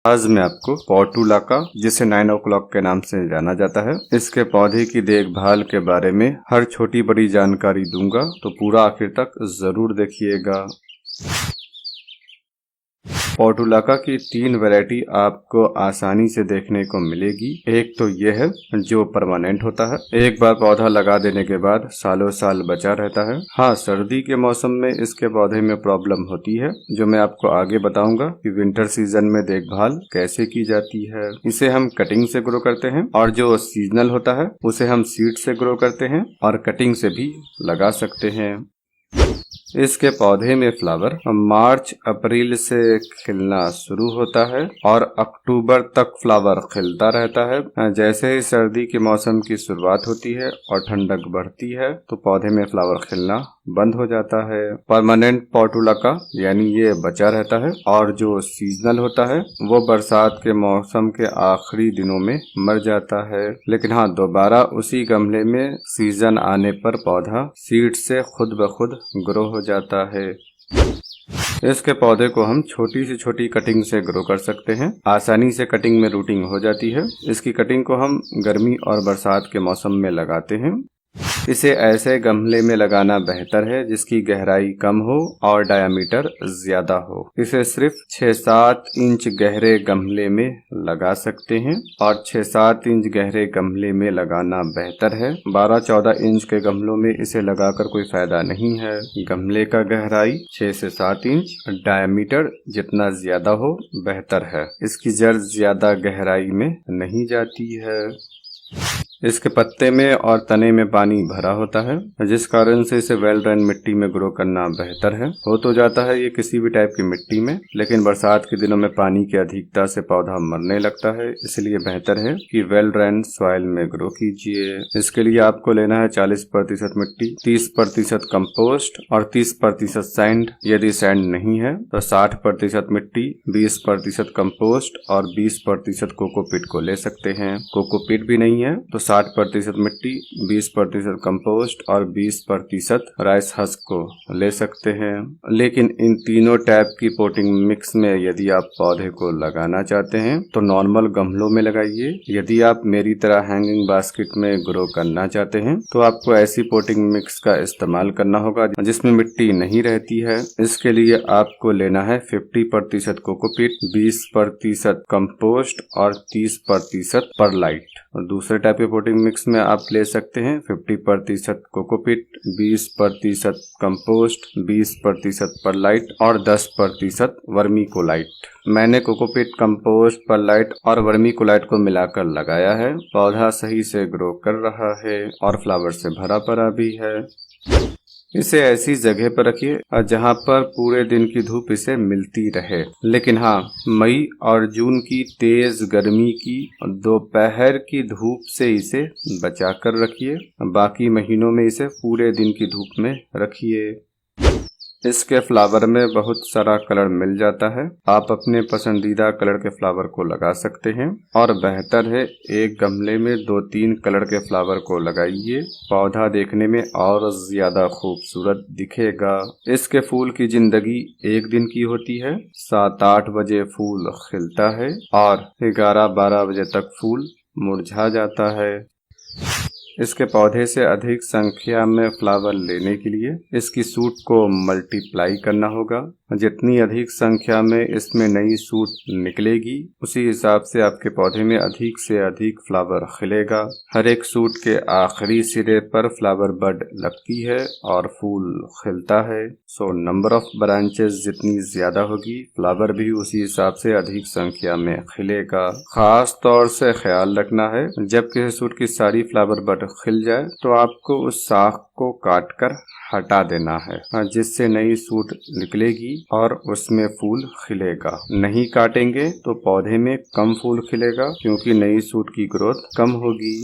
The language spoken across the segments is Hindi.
आज मैं आपको पोर्टुलाका, जिसे 9 o'clock के नाम से जाना जाता है, इसके पौधे की देखभाल के बारे में हर छोटी बड़ी जानकारी दूंगा, तो पूरा आखिर तक जरूर देखिएगा। पोर्टुलाका की 3 वैरायटी आपको आसानी से देखने को मिलेगी। एक तो ये है जो परमानेंट होता है, एक बार पौधा लगा देने के बाद सालों साल बचा रहता है। हाँ, सर्दी के मौसम में इसके पौधे में प्रॉब्लम होती है, जो मैं आपको आगे बताऊंगा कि विंटर सीजन में देखभाल कैसे की जाती है। इसे हम कटिंग से ग्रो करते हैं, और जो सीजनल होता है उसे हम सीड से ग्रो करते हैं और कटिंग से भी लगा सकते हैं। इसके पौधे में फ्लावर मार्च अप्रैल से खिलना शुरू होता है और अक्टूबर तक फ्लावर खिलता रहता है। जैसे ही सर्दी के मौसम की शुरुआत होती है और ठंडक बढ़ती है तो पौधे में फ्लावर खिलना बंद हो जाता है। परमानेंट पोर्टुलाका यानी ये बचा रहता है, और जो सीजनल होता है वो बरसात के मौसम के आखिरी दिनों में मर जाता है। लेकिन हाँ, दोबारा उसी गमले में सीजन आने पर पौधा सीड से खुद ब खुद ग्रो हो जाता है। इसके पौधे को हम छोटी से छोटी कटिंग से ग्रो कर सकते हैं। आसानी से कटिंग में रूटिंग हो जाती है। इसकी कटिंग को हम गर्मी और बरसात के मौसम में लगाते हैं। इसे ऐसे गमले में लगाना बेहतर है जिसकी गहराई कम हो और डायामीटर ज्यादा हो। इसे सिर्फ 6-7 इंच गहरे गमले में लगा सकते हैं, और 6-7 इंच गहरे गमले में लगाना बेहतर है। 12-14 इंच के गमलों में इसे लगाकर कोई फायदा नहीं है। गमले का गहराई 6 से 7 इंच, डायामीटर जितना ज्यादा हो बेहतर है। इसकी जड़ ज्यादा गहराई में नहीं जाती है। इसके पत्ते में और तने में पानी भरा होता है, जिस कारण से इसे वेल ड्रेन मिट्टी में ग्रो करना बेहतर है। हो तो जाता है ये किसी भी टाइप की मिट्टी में, लेकिन बरसात के दिनों में पानी की अधिकता से पौधा मरने लगता है। इसलिए बेहतर है कि वेल ड्रेन सॉइल में ग्रो कीजिए। इसके लिए आपको लेना है 40% मिट्टी, 30% कंपोस्ट और 30% सैंड। यदि सैंड नहीं है तो 60% मिट्टी, 20% कंपोस्ट और 20% कोकोपीट को ले सकते हैं। कोकोपीट भी नहीं है तो 60% मिट्टी, 20% कंपोस्ट और 20% राइस हस्क को ले सकते हैं। लेकिन इन तीनों टाइप की पोटिंग मिक्स में यदि आप पौधे को लगाना चाहते हैं तो नॉर्मल गमलों में लगाइए। यदि आप मेरी तरह हैंगिंग बास्केट में ग्रो करना चाहते हैं तो आपको ऐसी पोटिंग मिक्स का इस्तेमाल करना होगा जिसमें मिट्टी नहीं रहती है। इसके लिए आपको लेना है 50% कोकोपीट, 20% कंपोस्ट और 30% परलाइट। और दूसरे टाइप के पोटिंग मिक्स में आप ले सकते हैं 50% कोकोपीट, 20% कंपोस्ट, 20% परलाइट और 10% वर्मीकोलाइट। मैंने कोकोपीट, कंपोस्ट, परलाइट और वर्मीकोलाइट को मिलाकर लगाया है। पौधा सही से ग्रो कर रहा है और फ्लावर से भरा पड़ा भी है। इसे ऐसी जगह पर रखिए जहां पर पूरे दिन की धूप इसे मिलती रहे। लेकिन हाँ, मई और जून की तेज गर्मी की दोपहर की धूप से इसे बचा कर रखिए। बाकी महीनों में इसे पूरे दिन की धूप में रखिए। इसके फ्लावर में बहुत सारा कलर मिल जाता है। आप अपने पसंदीदा कलर के फ्लावर को लगा सकते हैं, और बेहतर है एक गमले में 2-3 कलर के फ्लावर को लगाइए। पौधा देखने में और ज्यादा खूबसूरत दिखेगा। इसके फूल की जिंदगी 1 दिन की होती है। 7-8 बजे फूल खिलता है और 11-12 बजे तक फूल मुरझा जाता है। इसके पौधे से अधिक संख्या में फ्लावर लेने के लिए इसकी सूट को मल्टीप्लाई करना होगा। जितनी अधिक संख्या में इसमें नई सूट निकलेगी, उसी हिसाब से आपके पौधे में अधिक से अधिक फ्लावर खिलेगा। हर एक सूट के आखिरी सिरे पर फ्लावर बड लगती है और फूल खिलता है। सो नंबर ऑफ ब्रांचेस जितनी ज्यादा होगी, फ्लावर भी उसी हिसाब से अधिक संख्या में खिलेगा। खास तौर से ख्याल रखना है, जब किसी सूट की सारी फ्लावर बड खिल जाए तो आपको उस शाख को काटकर हटा देना है, जिससे नई सूट निकलेगी और उसमें फूल खिलेगा। नहीं काटेंगे तो पौधे में कम फूल खिलेगा, क्योंकि नई सूट की ग्रोथ कम होगी।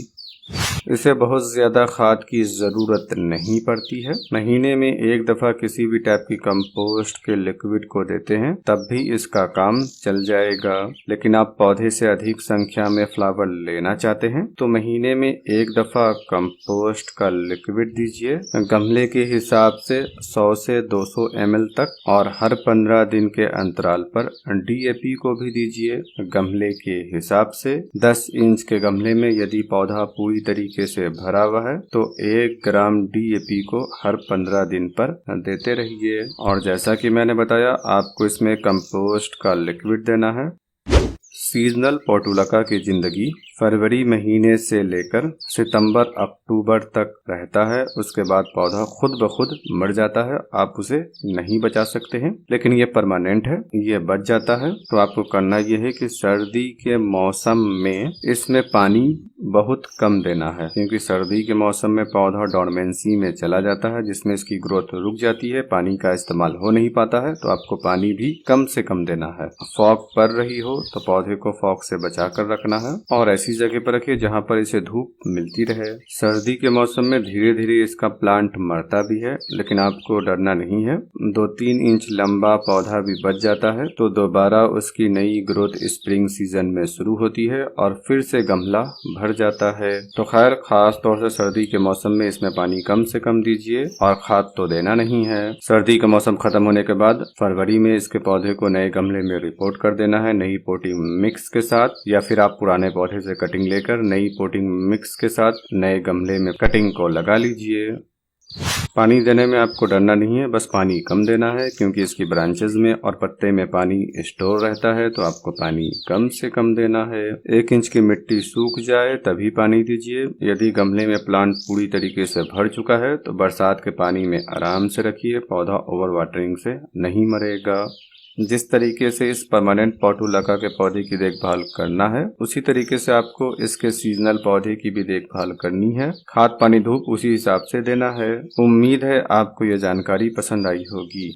इसे बहुत ज्यादा खाद की जरूरत नहीं पड़ती है। महीने में एक दफा किसी भी टाइप की कंपोस्ट के लिक्विड को देते हैं तब भी इसका काम चल जाएगा। लेकिन आप पौधे से अधिक संख्या में फ्लावर लेना चाहते हैं तो महीने में एक दफा कंपोस्ट का लिक्विड दीजिए, गमले के हिसाब से 100 से 200 ml तक, और हर 15 दिन के अंतराल पर DAP को भी दीजिए गमले के हिसाब से। 10 इंच के गमले में यदि पौधा पूरी तरीके से भरा हुआ है तो 1 ग्राम DAP को हर 15 दिन पर देते रहिए। और जैसा कि मैंने बताया आपको इसमें कंपोस्ट का लिक्विड देना है। सीजनल पोर्टुलाका की जिंदगी फरवरी महीने से लेकर सितंबर अक्टूबर तक रहता है। उसके बाद पौधा खुद ब खुद मर जाता है, आप उसे नहीं बचा सकते हैं। लेकिन ये परमानेंट है, ये बच जाता है। तो आपको करना ये है कि सर्दी के मौसम में इसमें पानी बहुत कम देना है, क्योंकि सर्दी के मौसम में पौधा डॉर्मेंसी में चला जाता है जिसमें इसकी ग्रोथ रुक जाती है, पानी का इस्तेमाल हो नहीं पाता है। तो आपको पानी भी कम से कम देना है। फॉग पड़ रही हो तो पौधे को फॉग से बचा कर रखना है और ऐसी जगह पर रखिए जहाँ पर इसे धूप मिलती रहे। सर्दी के मौसम में धीरे धीरे इसका प्लांट मरता भी है, लेकिन आपको डरना नहीं है। 2-3 इंच लंबा पौधा भी बच जाता है तो दोबारा उसकी नई ग्रोथ स्प्रिंग सीजन में शुरू होती है और फिर से गमला भर जाता है। तो खैर, खास तौर से सर्दी के मौसम में इसमें पानी कम से कम दीजिए और खाद तो देना नहीं है। सर्दी का मौसम खत्म होने के बाद फरवरी में इसके पौधे को नए गमले में रिपोर्ट कर देना है, नई पोटिंग मिक्स के साथ, या फिर आप पुराने पौधे से कटिंग लेकर नई पोटिंग मिक्स के साथ नए गमले में कटिंग को लगा लीजिए। पानी देने में आपको डरना नहीं है, बस पानी कम देना है, क्योंकि इसकी ब्रांचेस में और पत्ते में पानी स्टोर रहता है। तो आपको पानी कम से कम देना है। 1 इंच की मिट्टी सूख जाए तभी पानी दीजिए। यदि गमले में प्लांट पूरी तरीके से भर चुका है तो बरसात के पानी में आराम से रखिए, पौधा ओवर वाटरिंग से नहीं मरेगा। जिस तरीके से इस परमानेंट पोर्टुलाका के पौधे की देखभाल करना है, उसी तरीके से आपको इसके सीजनल पौधे की भी देखभाल करनी है। खाद पानी धूप उसी हिसाब से देना है। उम्मीद है आपको ये जानकारी पसंद आई होगी।